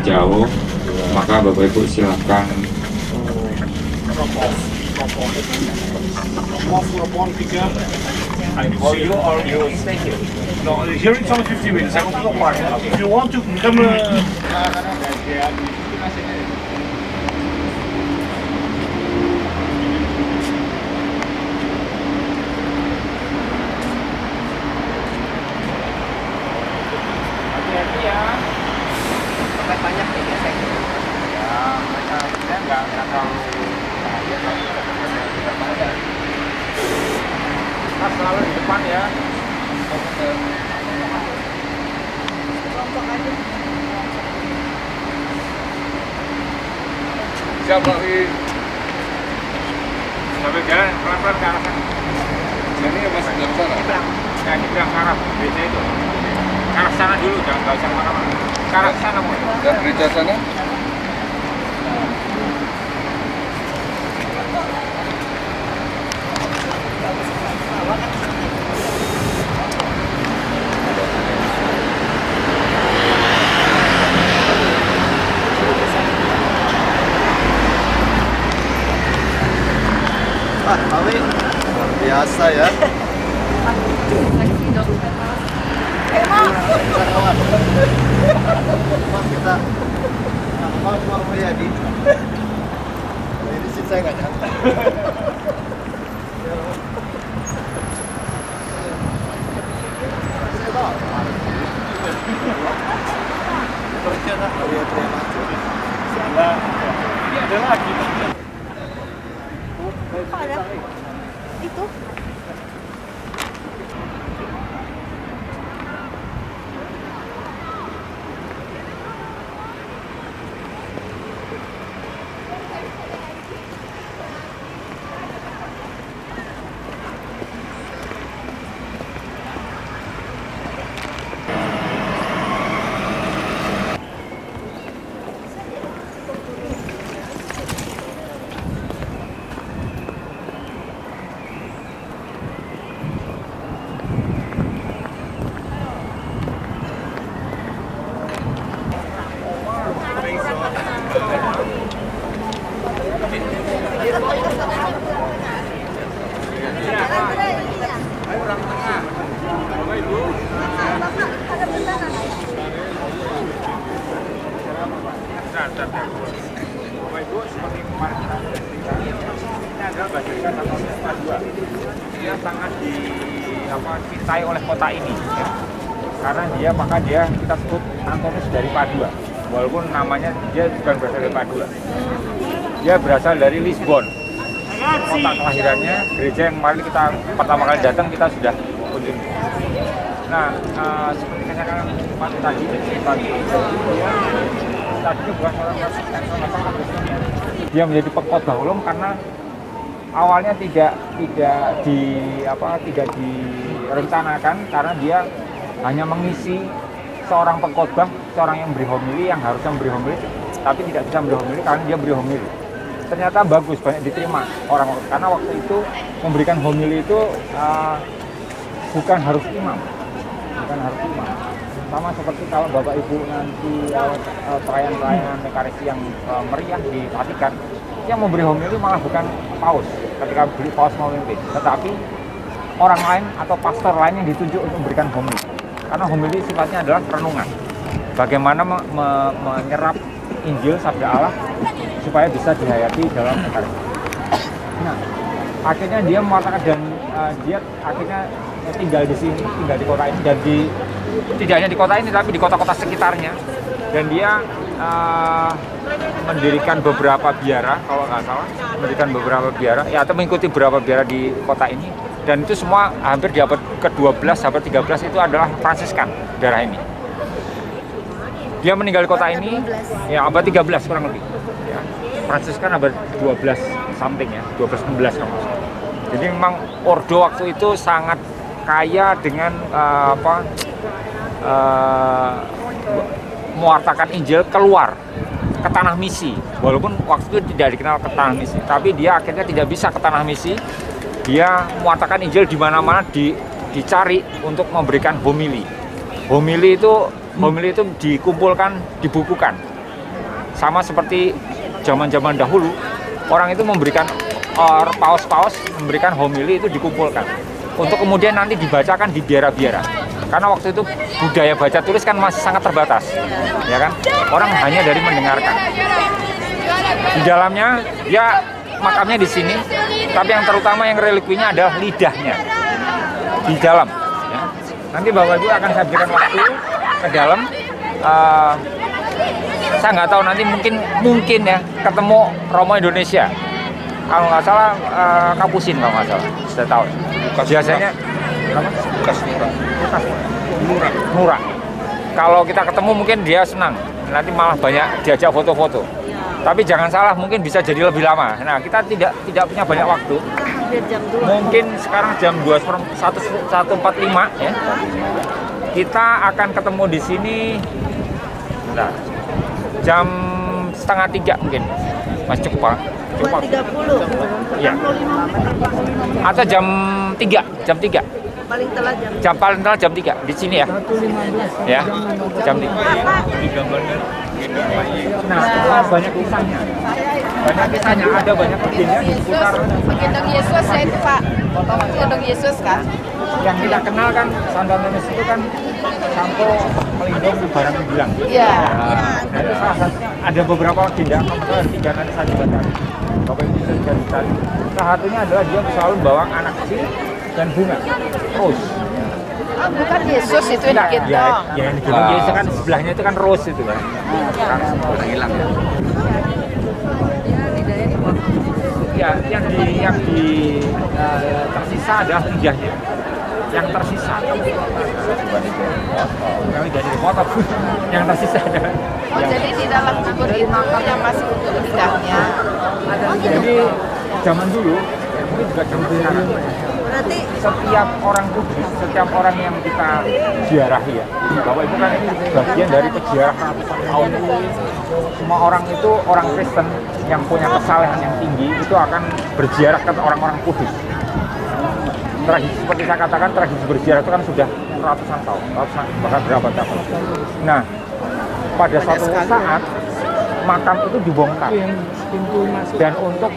jauh, maka Bapak Ibu silahkan Rompon tiga. For you or you stay here? No, here it's only 50 minutes. I want to go park. If you want to come. Hati-hati ya. Sampai banyak ya biasanya. Ya, mereka nggak terlalu. Mas selalu di depan ya. Siap lagi. Sambil jalan pelan-pelan ke arah sana. Ini ya masih nggak sana. Nah, ini bilang ke arah gereja itu. Ke arah sana dulu, jangan nggak usah kemana-mana. Ke arah sana mau. Dan gereja sana? Pak Awi, luar biasa ya. Mas kita Mas Mulyadi. Ini sih saya nggak nyangka. Ini ada lagi. Kok ada? Itu? Bapak Ibu, seperti kemarin kita ceritakan, ini adalah Basilika Santo Yohanes II. Dia sangat dicintai oleh kota ini, ya. Karena dia kita sebut Antonius dari Padua. Walaupun namanya dia bukan berasal dari Padua. Dia berasal dari Lisbon. Kota kelahirannya, gereja yang kemarin kita pertama kali datang kita sudah kunjungi. Nah, seperti katakan tadi bukan orang dia menjadi pengkhotbah ulum karena awalnya tidak direncanakan, karena dia hanya mengisi seorang pengkhotbah, seorang yang beri homili, yang harusnya memberi homili tapi tidak bisa memberi homili karena dia beri homili. Ternyata bagus, banyak diterima orang, karena waktu itu memberikan homili itu bukan harus imam. Sama seperti kalau Bapak Ibu nanti perayaan Ekaristi yang meriah di Vatikan, yang memberi homili malah bukan paus ketika paus memimpin, tetapi orang lain atau pastor lain yang ditunjuk untuk memberikan homili. Karena homili sifatnya adalah renungan, bagaimana menyerap Injil Sabda Allah supaya bisa dihayati dalam Ekaristi. Nah, akhirnya dia mengatakan, dan dia akhirnya tinggal di sini, tinggal di kota ini, dan tidak hanya di kota ini tapi di kota-kota sekitarnya, dan dia mendirikan beberapa biara, kalau nggak salah mendirikan beberapa biara ya, atau mengikuti beberapa biara di kota ini, dan itu semua hampir di abad ke-12 abad 13 itu adalah Fransiskan daerah ini. Dia meninggal di kota ini ya abad 13 kurang lebih ya. Fransiskan abad 12 something ya, 12-16 kalau nggak salah. Jadi memang ordo waktu itu sangat kaya dengan mewartakan Injil keluar ke tanah misi. Walaupun waktu itu tidak dikenal ke tanah misi, tapi dia akhirnya tidak bisa ke tanah misi. Dia mewartakan Injil di mana-mana, dicari untuk memberikan homili. Homili itu dikumpulkan, dibukukan. sama seperti zaman-zaman dahulu, orang itu memberikan paus-paus memberikan homili itu dikumpulkan untuk kemudian nanti dibacakan di biara-biara. Karena waktu itu budaya baca tulis kan masih sangat terbatas, ya kan? Orang hanya dari mendengarkan. Di dalamnya ya makamnya di sini, tapi yang terutama yang relikwinya adalah lidahnya di dalam. Ya. Nanti Bapak Ibu akan saya berikan waktu ke dalam. Saya nggak tahu nanti mungkin ya ketemu Romo Indonesia. Kalau nggak salah Kapusin kalau nggak salah, saya tahu. Biasanya Bekas Nura. Kalau kita ketemu mungkin dia senang. Nanti malah banyak diajak foto-foto. Tapi jangan salah, mungkin bisa jadi lebih lama. Nah, kita tidak punya banyak waktu. Mungkin sekarang jam 1.45 ya. Kita akan ketemu di sini. Nah, jam 2:30 mungkin. Mas cukup Pak. Cukup. 2.30. Ya. Atau jam 3. Paling telat jam. Paling telat jam 3 di sini ya. Ya. Jam 3. Nah, banyak kisahnya. Ada banyak legenda di seputar Gendong Yesus ya itu Pak. Gendong Yesus kan. yang kita kenal kan Sandanenes itu kan Sampo melindung barang bilang. Iya. Nah, itu salah satu. Ada beberapa legenda, kalau 3 nanti saya coba cari. Bapak Ibu bisa dicari. Salah satunya adalah dia selalu bawa anak kecil dan bunga, rose. Oh, bukan Yesus itu yang Ya, digendong. yang digendong Yesus kan sebelahnya itu kan rose itu kan. Kan hilang ya. Ya, yang tersisa adalah lidahnya. Yang tersisa. Kami jadi foto. Yang tersisa adalah. Oh, jadi di dalam kubur itu yang masih utuh lidahnya. Jadi zaman dulu, ini juga zaman sekarang. Berarti Setiap orang Kudus, setiap orang yang kita ziarahi ya, Bapak Ibu kan ini bagian dari peziarah ratusan tahun. Semua orang itu, orang Kristen yang punya kesalehan yang tinggi itu akan berziarah ke orang-orang Kudus. Tradisi seperti saya katakan, tradisi berziarah itu kan sudah ratusan tahun, bahkan berabad-abad. Nah, pada suatu saat makam itu dibongkar dan untuk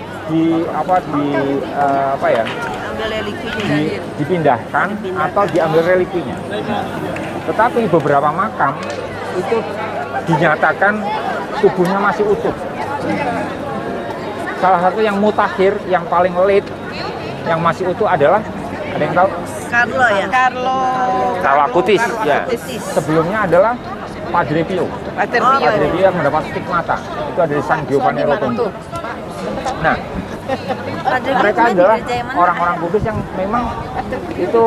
ambil relikwinya. dipindahkan atau diambil relikwinya. Tetapi beberapa makam itu dinyatakan tubuhnya masih utuh. Salah satu yang mutakhir, yang paling late, yang masih utuh adalah, ada yang tahu? Carlo ya. Carlo Acutis, ya. Sebelumnya adalah Padre Pio. Padre Padre Pio yang mendapat stigmata. Itu ada di San Giovanni Rotondo. Nah, mereka adalah orang-orang Kudus yang memang itu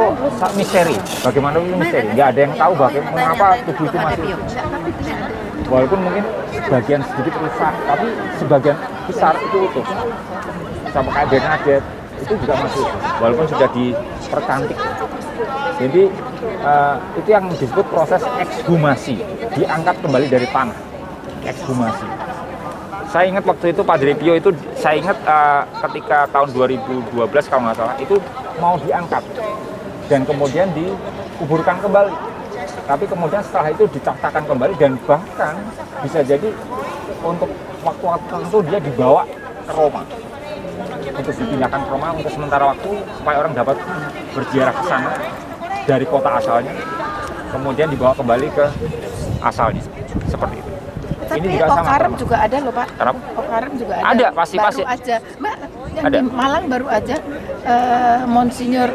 misteri. Bagaimana itu misteri? Nggak ada yang tahu mengapa tubuh itu masih utuh. Walaupun mungkin sebagian sedikit rusak, tapi sebagian besar itu utuh. Sama kayak Bernadette itu juga masih utuh, walaupun sudah dipercantik. Jadi itu yang disebut proses ekshumasi, diangkat kembali dari tanah, ekshumasi. Saya ingat waktu itu Padre Pio itu, saya ingat ketika tahun 2012 kalau nggak salah, itu mau diangkat dan kemudian dikuburkan kembali. Tapi kemudian setelah itu diciptakan kembali dan bahkan bisa jadi untuk waktu-waktu tertentu dia dibawa ke Roma. Untuk dipindahkan ke Roma untuk sementara waktu supaya orang dapat berziarah ke sana dari kota asalnya, kemudian dibawa kembali ke asalnya. Seperti itu. Tapi Ini juga sama. Okarem juga ada loh Pak. Kenapa? Okarem juga ada. Ada, pasti. Baru aja. Mbak, yang Ada. di Malang baru aja Monsinyur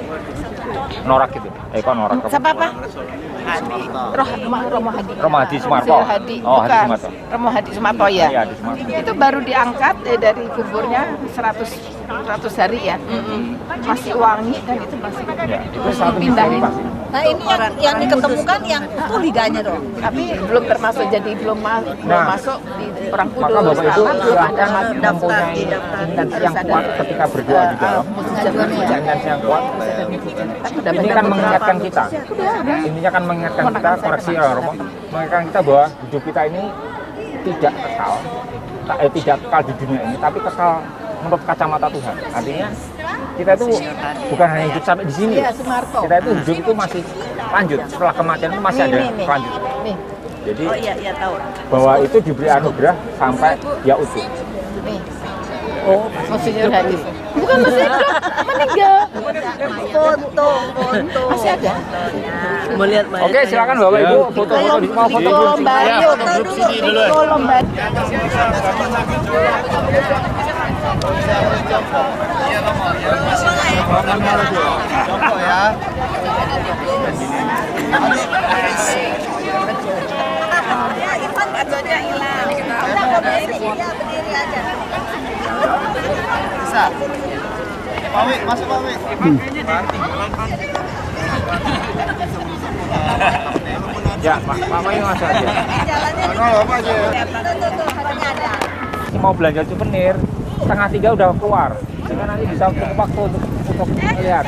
Norak itu. Kok Norak? siapa Pak? Romo Hadi. Romo Hadi Sumarto. Monsinyur Hadi. Oh, Hadi Bukan. Sumarto. Romo Hadi Sumarto ya. Iya, Hadi Sumarto. Itu baru diangkat dari kuburnya 100 hari ya. Masih wangi dan itu masih Ya, itu satu misteri dipindahin. pasti. Nah ini yang diketemukan yang utuh lidahnya dong. Tapi belum termasuk, jadi belum masuk di orang kudus. Maka Bapak Ibu Karena silahkan daftar, mempunyai didaftar. intensi yang kuat ketika berdoa di dalam. Intensi yang kuat. Ini kan mengingatkan kita. Intinya kan mengingatkan kita, koreksi Romo, mengingatkan kita bahwa hidup kita ini tidak kekal di dunia ini, tapi kekal menurut kacamata Tuhan. Artinya kita itu bukan hanya hidup sampai di sini. Iya, Sumarto. Kita itu hidup itu masih lanjut. Setelah kematian itu masih ada lanjut. Nih, Jadi Oh iya, iya tahu. bahwa itu diberi anugerah sampai dia utuh. Nih. Oh, Monsinyur Haris. Bukan masih hidup, meninggal. Foto. Masih ada. Mau lihat Oke, silakan Bapak Ibu foto-foto di mau foto Foto Lombardio. Foto Lombardio. Jongkok ya. Ya, Ivan bajunya hilang. Udah berdiri aja. Bisa. Pak Wi, masuk Pak Wi. Ya, Pak Mayu masuk aja. Jalannya Apa aja ya? tuh, hapenya ada. Mau belanja souvenir, 2:30 udah keluar. Sehingga nanti bisa cukup waktu untuk melihat.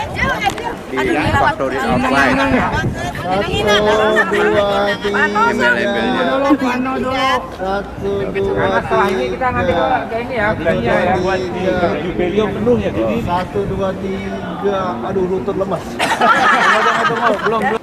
Di factory offline. 1, 2, 3. Embel-embelnya. 1, 2, Karena setelah ini kita nanti ke ini ya, belanja ya. Buat di jubileo penuh ya, jadi 1, 2, 3. Aduh, lutut lemas. belum.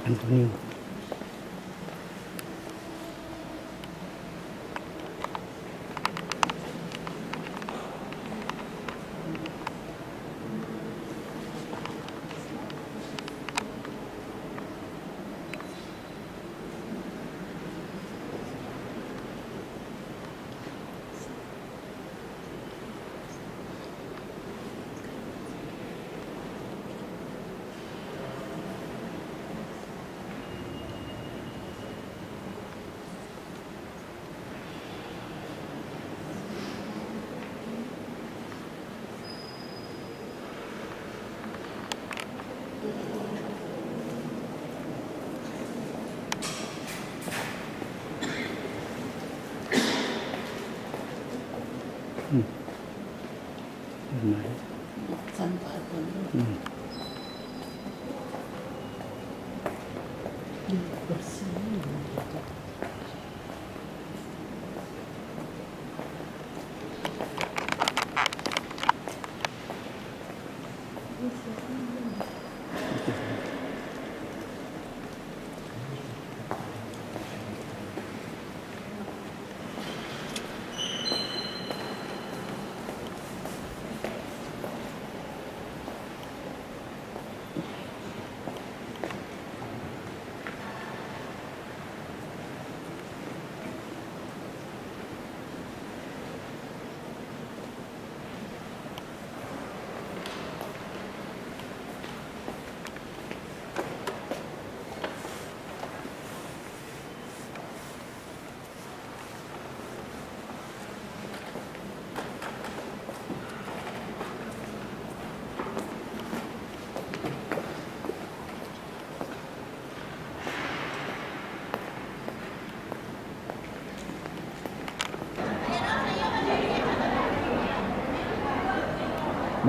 Antonio.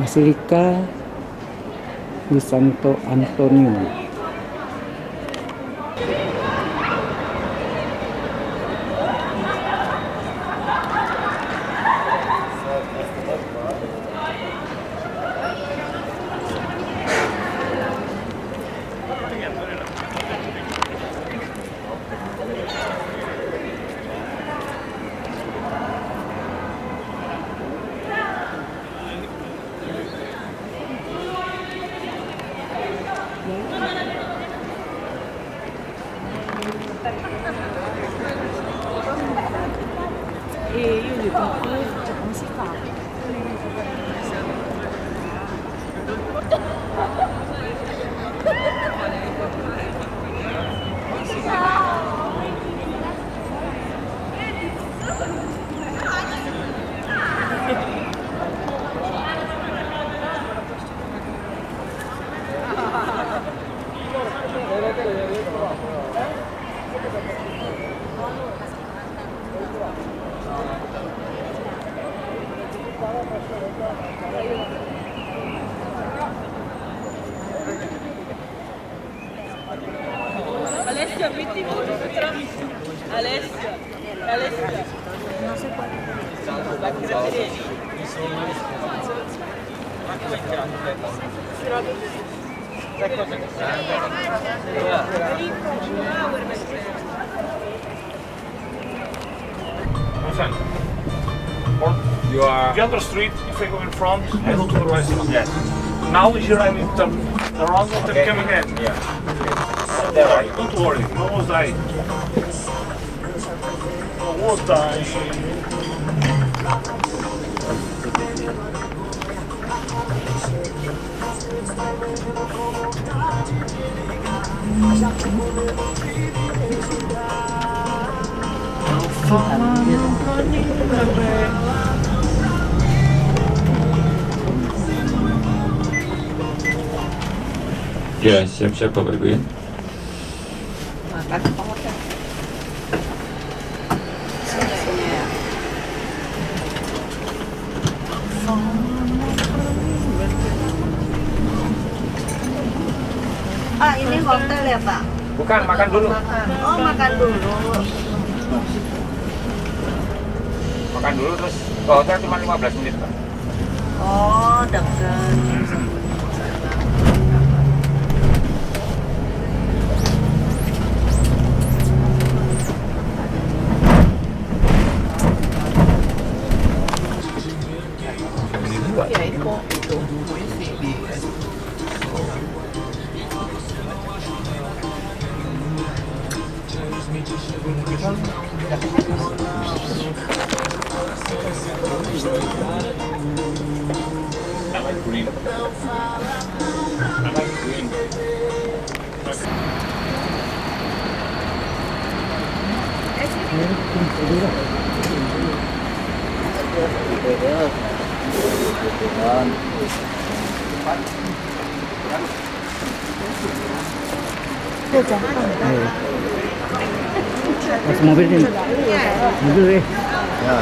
Basilika di Santo Antonio. You are the other street, if I go in front, I go to the restaurant. Yes. Now is your I need to turn around and come again. Yeah. Don't worry, almost died. Almost died. Ya, siap-siap Bapak Ibu ya. Ah, ini hotel ya Pak? Bukan, makan dulu. Oh, makan dulu. Makan dulu terus ke hotel cuma 15 menit, Pak. Oh, dekat. Ya itu puisi. I like green. I like green. Mas mobil ini. Mobil deh. Ya.